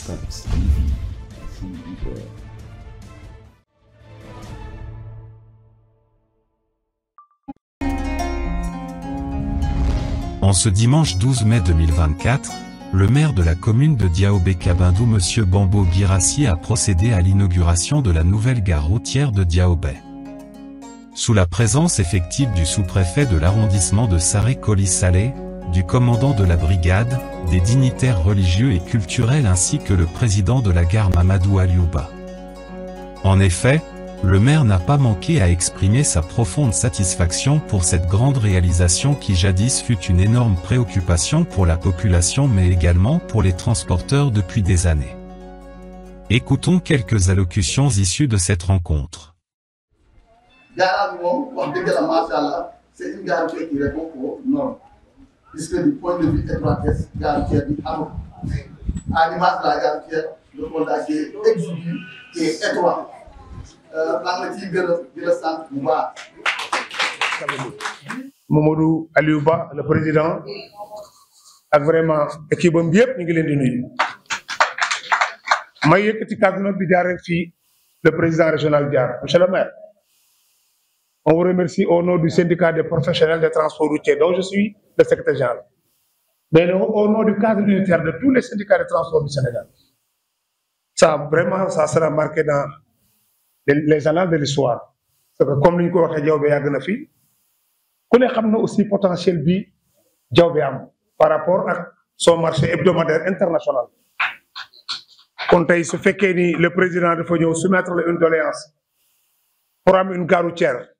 Pumps TV. See you there. En ce dimanche 12 mai 2024, le maire de la commune de Diaobé-Kabindou, M. Bambo Guirassi, a procédé à l'inauguration de la nouvelle gare routière de Diaobé. Sous la présence effective du sous-préfet de l'arrondissement de Saré-Colis-Salé, du commandant de la brigade, des dignitaires religieux et culturels ainsi que le président de la gare Mamadou Aliouba. En effet, le maire n'a pas manqué à exprimer sa profonde satisfaction pour cette grande réalisation qui jadis fut une énorme préoccupation pour la population mais également pour les transporteurs depuis des années. Écoutons quelques allocutions issues de cette rencontre. C'est une gare qui répond aux normes, puisque du point de vue étroitesse, gare qui est à l'image de la gare le contact est exigu et étroit. Mamadou Aliouba, le président, ak vraiment équipe am yépp ñu ngi leen di nuyu. may yëkkati kàddu nag di jaar fii le président régional Diar, monsieur le maire. On vous remercie au nom du syndicat des professionnels des transports routiers, dont je suis le secrétaire général. Mais au nom du cadre unitaire de tous les syndicats de transport du Sénégal. Ça, vraiment, ça sera marqué dans les annales de l'histoire. Parce que comme nous l'avons dit, Diaobé yàgg na fi. Ku ne xam na aussi potentiel bi Diaobé am par rapport à son marché hebdomadaire international. Kon tey su fekkee ni le président dafa ñëw soumettre une doléance pour am une gare routière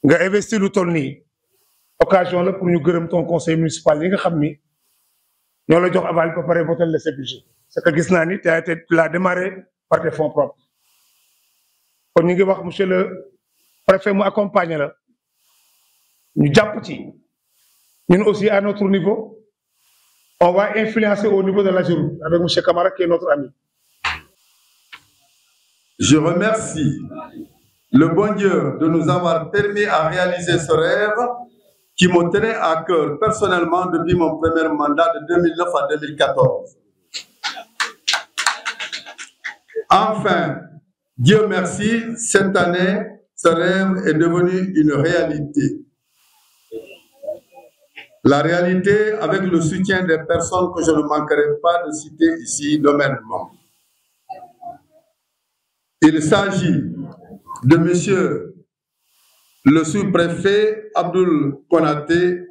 nga investir lu toll nii occasion la pour ñu gërëm ton conseil municipal yi nga xam ni ñoo la jox aval ba pare voter le budget. C'est que gis naa ni tu as démarré par tes fonds propres. Kon ñu ngi wax monsieur le préfet mu accompagner la ñu jàpp ci ñun aussi à notre niveau on va influencer au niveau de la Giroud avec monsieur Camara qui est notre ami. Je remercie le bon Dieu de nous avoir permis à réaliser ce rêve qui me tenait à cœur personnellement depuis mon premier mandat de 2009 à 2014. Enfin, Dieu merci, cette année, ce rêve est devenu une réalité. La réalité avec le soutien des personnes que je ne manquerai pas de citer ici nommément. Il s'agit de monsieur le sous-préfet Abdoul Konaté,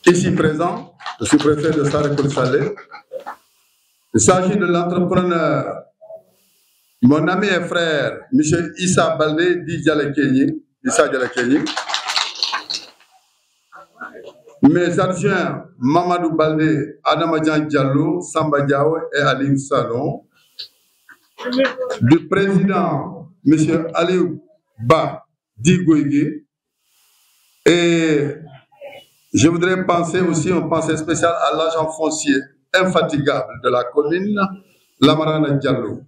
ici présent, le sous-préfet de Saré-Colis-Salé. Il s'agit de l'entrepreneur, mon ami et frère, M. Issa Baldé, dit Issa Dialekeni. Mes adjoints, Mamadou Baldé, Adamadjan Diallo, Samba Diao et Aliou Salon. Du président, M. Aliou Ba Digoïgui. Et je voudrais penser aussi, une pensée spéciale à l'agent foncier infatigable de la commune, Lamarana Diallo.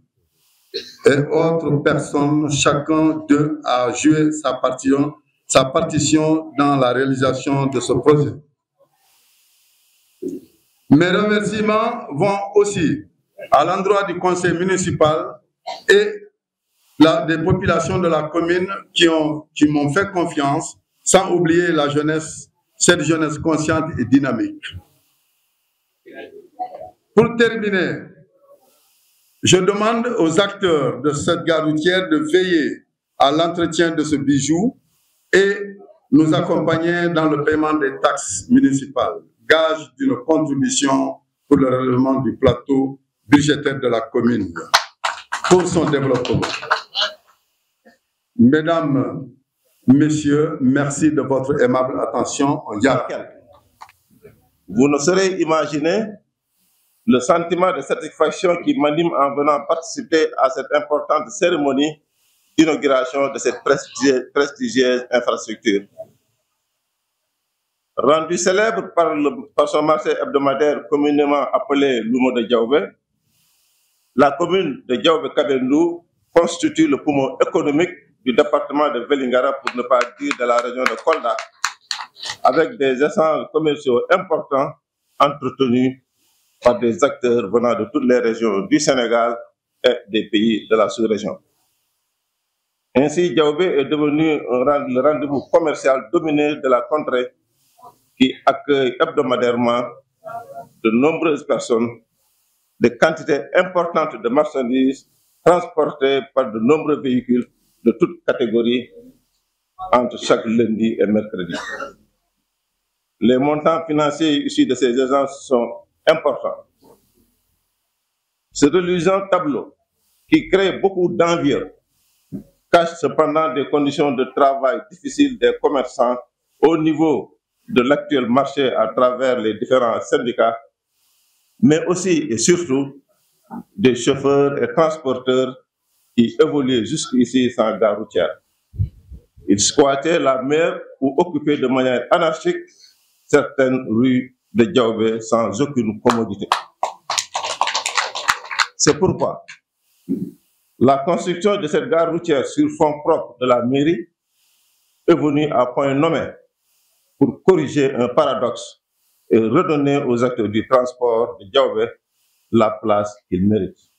Et autres personnes, chacun d'eux a joué sa partition dans la réalisation de ce projet. Mes remerciements vont aussi à l'endroit du conseil municipal et des populations de la commune qui m'ont fait confiance, sans oublier la jeunesse, cette jeunesse consciente et dynamique. Pour terminer, je demande aux acteurs de cette gare routière de veiller à l'entretien de ce bijou et nous accompagner dans le paiement des taxes municipales, gage d'une contribution pour le relèvement du plateau budgétaire de la commune pour son développement. Mesdames, Messieurs, merci de votre aimable attention. Vous ne saurez imaginer le sentiment de satisfaction qui m'anime en venant participer à cette importante cérémonie d'inauguration de cette prestigieuse infrastructure. Rendu célèbre par son marché hebdomadaire communément appelé Lumo de Diaobé, la commune de Diaobé-Kabindou constitue le poumon économique du département de Vélingara, pour ne pas dire de la région de Kolda, avec des échanges commerciaux importants entretenus par des acteurs venant de toutes les régions du Sénégal et des pays de la sous-région. Ainsi, Diaobé est devenu le rendez-vous commercial dominé de la contrée qui accueille hebdomadairement de nombreuses personnes, des quantités importantes de marchandises transportées par de nombreux véhicules de toutes catégories entre chaque lundi et mercredi. Les montants financiers issus de ces agences sont importants. Ce reluisant tableau, qui crée beaucoup d'envie, cache cependant des conditions de travail difficiles des commerçants au niveau de l'actuel marché à travers les différents syndicats, mais aussi et surtout des chauffeurs et transporteurs qui évoluaient jusqu'ici sans gare routière. Ils squattaient la mer ou occupaient de manière anarchique certaines rues de Diaobé sans aucune commodité. C'est pourquoi la construction de cette gare routière sur fonds propres de la mairie est venue à point nommé pour corriger un paradoxe et redonner aux acteurs du transport de Diaobé la place qu'ils méritent.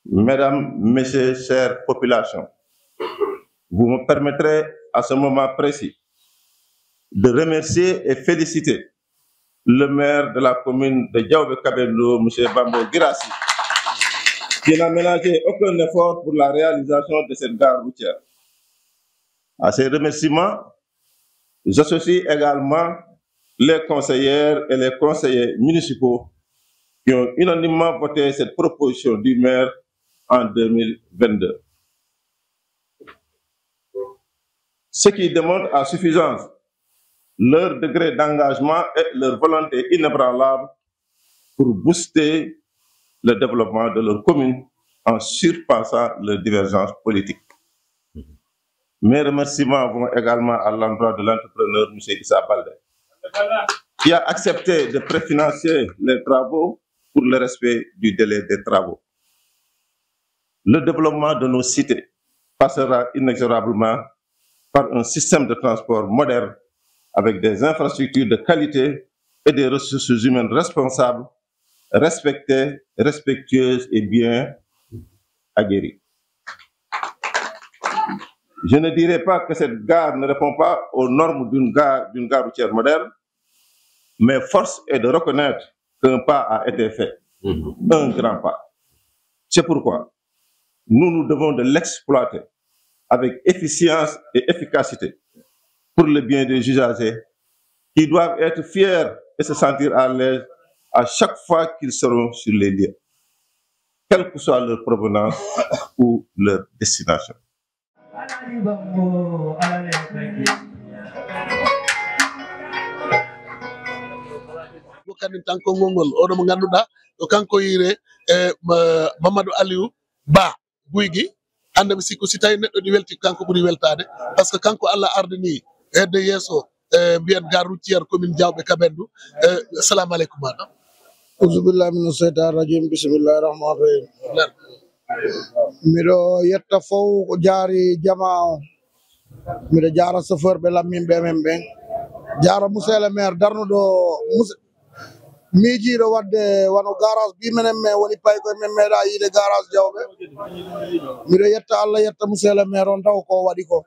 Mesdames, Messieurs, chères populations, vous me permettrez à ce moment précis de remercier et féliciter le maire de la commune de Diaobé-Kabendou, M. Bambo Girassi, qui n'a ménagé aucun effort pour la réalisation de cette gare routière. À ces remerciements, j'associe également les conseillères et les conseillers municipaux qui ont unanimement voté cette proposition du maire en 2022. Ce qui démontre à suffisance leur degré d'engagement et leur volonté inébranlable pour booster le développement de leur commune en surpassant leurs divergences politiques. Mes remerciements vont également à l'endroit de l'entrepreneur M. Issa Baldé, qui a accepté de préfinancer les travaux pour le respect du délai des travaux. Le développement de nos cités passera inexorablement par un système de transport moderne avec des infrastructures de qualité et des ressources humaines responsables, respectées, respectueuses et bien aguerries. Je ne dirais pas que cette gare ne répond pas aux normes d'une gare routière moderne, mais force est de reconnaître qu'un pas a été fait, un grand pas. C'est pourquoi nous devons de l'exploiter avec efficience et efficacité pour le bien des usagers qui doivent être fiers et se sentir à l'aise à chaque fois qu'ils seront sur les lieux, quelle que soit leur provenance ou leur destination. Kadi tanko ngol oɗo mo ganduɗa to kanko yire Mamadou Aliou Ba Guygi ande mi sikku si tawi neɗɗo ɗi welti kanko ɓuuri weltade par ce que kanko Allah ardini hedde yesso mbiyen gare routière commune Diaobé Kabendou. Assalamu aleykum madame. Auzubillahi mina shaytani rajim, bismillahi rahmani rahim. Miɗo yetta fof ko jaari jama o, miɗo jara chauffeur ɓe lamminɓe men ɓen, jara monsieur le maire darnuɗo miijiɗo wadde wano garage bi menen men woni pay koye men meeɗa yiide garage Diaobé. Miɗo yetta Allah yetta monsieur le maire on taw ko waɗi ko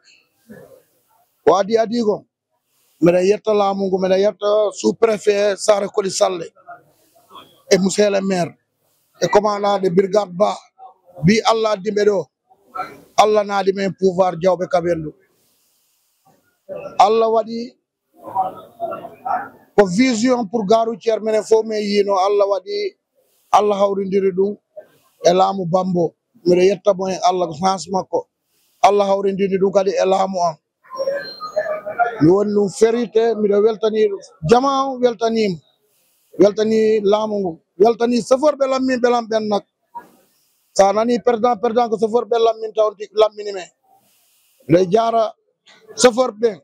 adi ko miɗo yetta laamu ngu, miɗo yetta sous préfet Sare Koli Salle e monsieur le maire e commandant de brigade Ba bi Allah addimɓe ɗo, Allah naadi men pouvoir Diaobé Kabendou. Allah waɗi ko vision pour gare routière menen fof min yino, Allah waɗi Allah hawridiri ɗum e laamu Bambo. Miɗo yetta mo hen Allah ko chance makko, Allah hawridiri ɗum kadi e laamu an. Mi woni ɗum ferite, miɗo weltani jama o, weltanima, weltani laamu ngu, weltani chauffeur ɓe lamminɓe lam ɓen nak. Sa nani président ko chauffeur ɓe lammin taw lammini men. Miɗo jara chauffeur ɓen,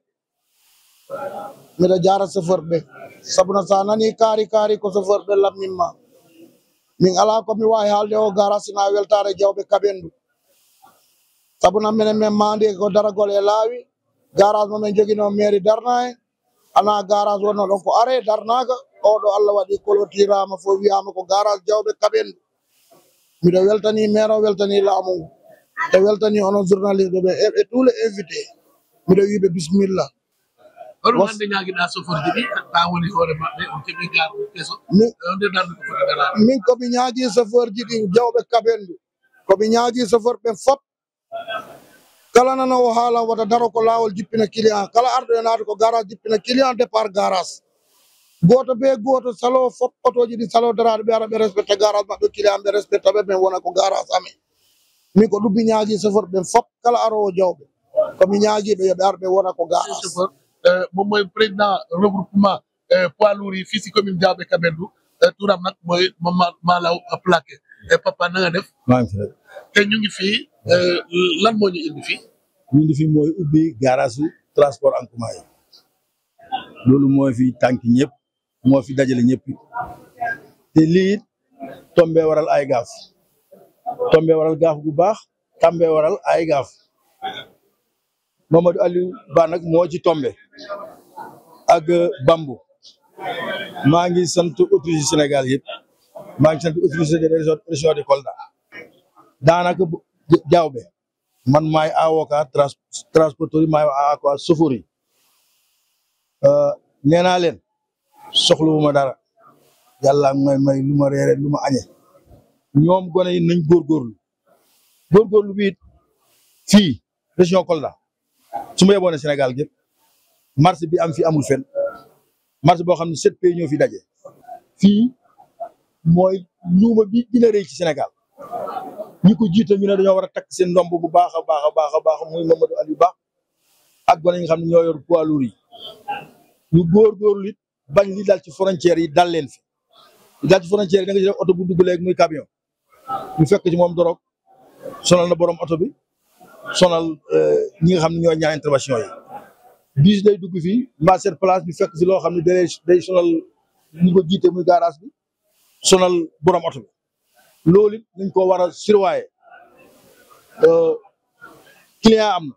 miɗo jara chauffeur ɓen, sabuna sa nani kaari ko chauffeur ɓe lamminma. Min ala komi wawi haalde o garage sina weltare Diaobé Kabendou, sabuna minen men mandi ko daragol e laawi. Garage momin joguino mairie darna hen, ana garage wonno ɗon ko are darnaga oɗo Allah waɗi kolotirama fo wiyama ko garage Diawɓe Kaɓendu miɗo weltani maire o weltani laamu ngu e weltani onon journaliste ɓe e tous les invités miɗo wiɓe bisimilla hono hande ñaguiɗa soforji ɗi ɗa woni hoore maɓɓe on keeɓi garɗo kesso nde darde ko foti darade min komi ñaagui chauffeur ji ɗi Diawɓe Kaɓendu komi ñaagui chauffeur ɓen fop kala nanowo haalan wata daro ko lawol jippina client kala arɗo e naata ko garage jippina client départ garage goto be goto salo fop otoji ɗi salo darade ɓe ara ɓe respecté garage maɓɓe client ɓe respecté ɓe ɓen wona ko garage amen min ko ɗum mi ñaagui chauffeur ɓen fop kala arowo Diawɓe komi ñaaguiɓe yooɓe ar ɓe wona ko garage chauffeur moom mooy président regroupement poids lourds yi fii si commune Diawɓe Kaɓendu turam nag mooy Mamadou Malaw Plaqué papa na nga def maa ngi fi rek te ñu ngi fii lan moo ñu indi fii ñu ngi fi mooy ubbi garage su transport en commun yi loolu mooy fi tànk ñëpp moo fi dajale ñëpp te lii tombe waral ay gaaf tombe waral gaaf gu baax tombe waral ay gaaf Mamadou Aliou Ba nag moo ci tombe ak Bambou maa ngi sant autorité Sénégal yëpp maa ngi sant autorité de région de Kolda daanaka Diawɓe man maay avocat transporteur yi maay avocat chauffeur yi nee naa leen soxlawuma dara yàlla may lu ma reere lu ma añe ñoom gone yi nañ góorgóorlu bi it fii région Kolda su ma yeboone Sénégal gépp marché bi am fi amul fenn marché boo xam ne 7 pays ñoo fi daje fii mooy luuma bi gën a rëy ci Sénégal ñi ko jiite ñu ne dañoo war a takk seen ndomb bu baax a baax muy Mamadou Aliou Ba ak gone yi nga xam ne ñoo yor poids lourds yi ñu góorgóorlu it bañ li dal ci frontières yi dal leen fi li dal ci frontières yi da nga ci def oto bu dugg léegi muy camion ñu fekk ci moom dorog sonal na borom oto bi sonal ñi nga xam ne ñoo ñaan intervention yi bis day dugg fii mbaa cette place bi fekk fi loo xam ne day sonal ñi ko jiite muy garage bi sonal borom oto bi loolu it nañ ko war a surveiller client am na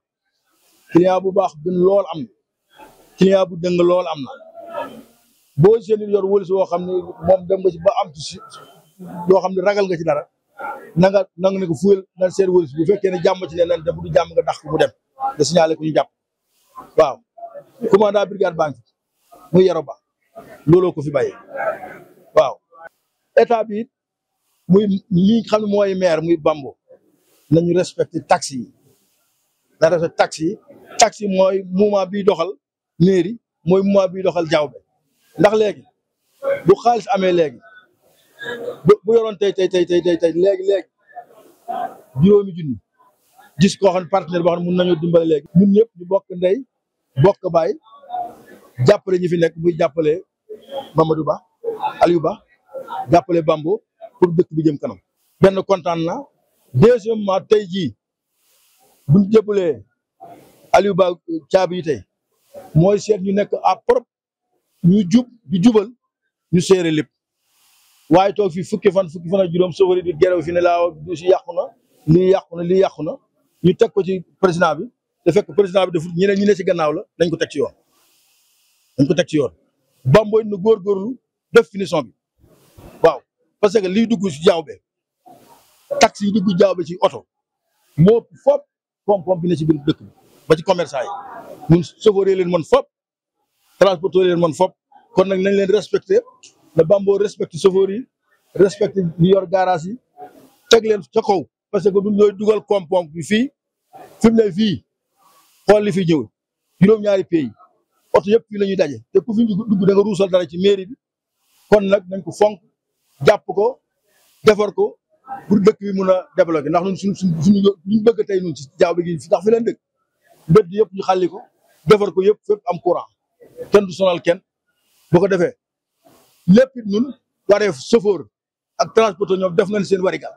client bu baax gën lool am na client bu dëng lool am na boo seen yor wëlis woo xam ne moom dem nga ci ba am ci loo xam ne ragal nga ci dara na nga ne ko fuyel na seen wëlis bu fekkee ne jàmm ci ne nan dem bu du jàmm nga dax ko mu dem nga signalé ko ñu jàpp waaw commandant brigade banque muy Yero Ba looloo ko fi bàyyi waaw état bi it muy ñi xam ne mooy maire muy Bambo nañu respecté taxi yi na respecté taxi yi mooy mouvement bi doxal mairie mooy mouvement bi doxal Diawɓe ndax léegi bu xaalis amee léegi bu yoroon tey léegi juróomi junni gis koo xam ne partenaire boo xam ne mun nañoo dimbale léegi ñun ñëpp ñu bokk ndey bokk baay jàppale ñi fi nekk muy jàppale Mamadou Ba Aliou Ba jàppale Bambo pour dëkk bi jëm kanam benn kontaan na deuxièmement tey jii buñ jëppalee Aliou Ba caabi yi tey mooy seet ñu nekk à propre ñu jubal ñu seere lépp waaye toog fi fukki fan ak juróom sofëri di gerew fi ne laa du si yàqu na lii yàqu na ñu teg ko ci président bi te fekk président bi deful ñu ne ci gannaaw la nañ ko teg ci yoon Bamboy na góorgóorlu def finition bi waaw parce que liy dugg ci Diawɓe taxi yi dugg Diawɓe ci oto moo fop pom bi ne ci biir dëkk bi ba ci commerçant yi ñun chauffeur leen mën fop transporteur leen mën fop kon nag nañ leen respecté na Bambo respecté chauffeur yi respecté ñu yor garage yi teg leen ca kaw parce que duñ ñooy dugal koom-koom bi fii fi mu ne fii xool li fi ñëw juróom-ñaari pays oto yëpp fii la ñuy daje te ku fi dugg da nga ruusal dara ci mairie bi kon nag nañ ko fonk jàpp ko defar ko pour dëkk bi mun a développé ndax ñun suñu bëgg tey ñun ci Diawɓe gi ndax fi leen dëkk mbedd yëpp ñu xàlli ko defar ko yëpp fépp am courant kenn du sonal kenn bu ko defee lépp it ñun waree chauffeur ak transporteur ñoom def nañ seen warigal